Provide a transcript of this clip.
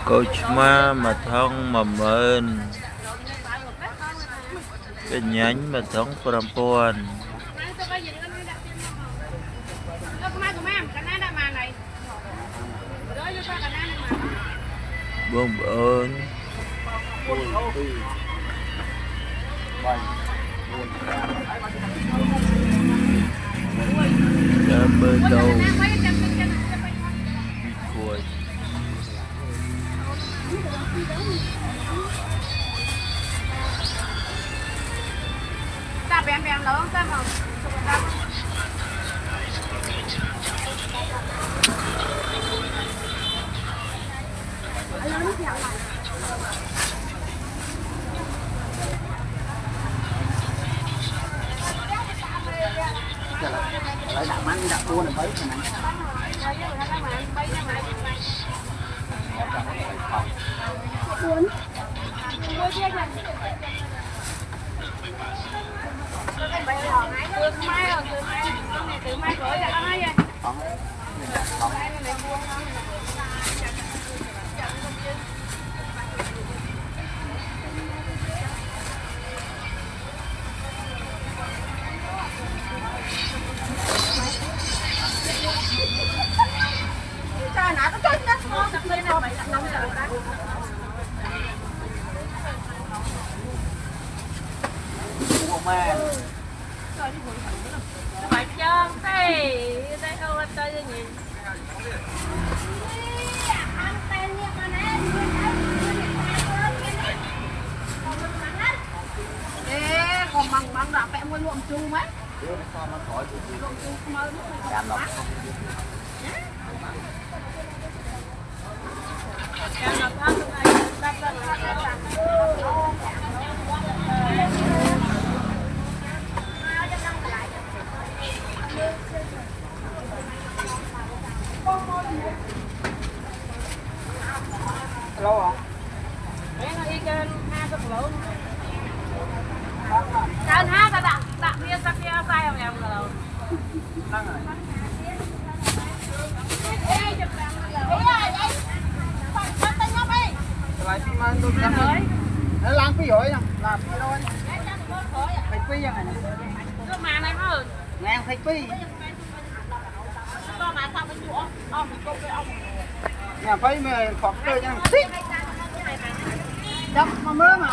Coach Ma mà thông mà mơn bên nhánh mà thông Prampon buông ơn đã bơi đầu cuối ta bèn bèn lớn ta mà lại đặt mắm đặt cua này mấy cái này cuốn từ mai gửi ra ăn ấy trời nãy có chết đó ngon tập lên này tập 5 giờ đó mà phải chân thế đây không anh chơi như gì ê còn bằng đạp mẹ mua luộm chu mấy làm lọc lâu không? Đấy nó đi trên hai cái lỗ trên ha ta đặt bia sắc bia sai không em rồi Đang rồi lại phim anh tôi làm rồi nó làm cái rồi làm cái thôi phải phi vậy này cái mà này mà ngang phải phi có mà sao mình mua ông công cái ông nhà phải mày phật chơi nha xích đập mà mơ mà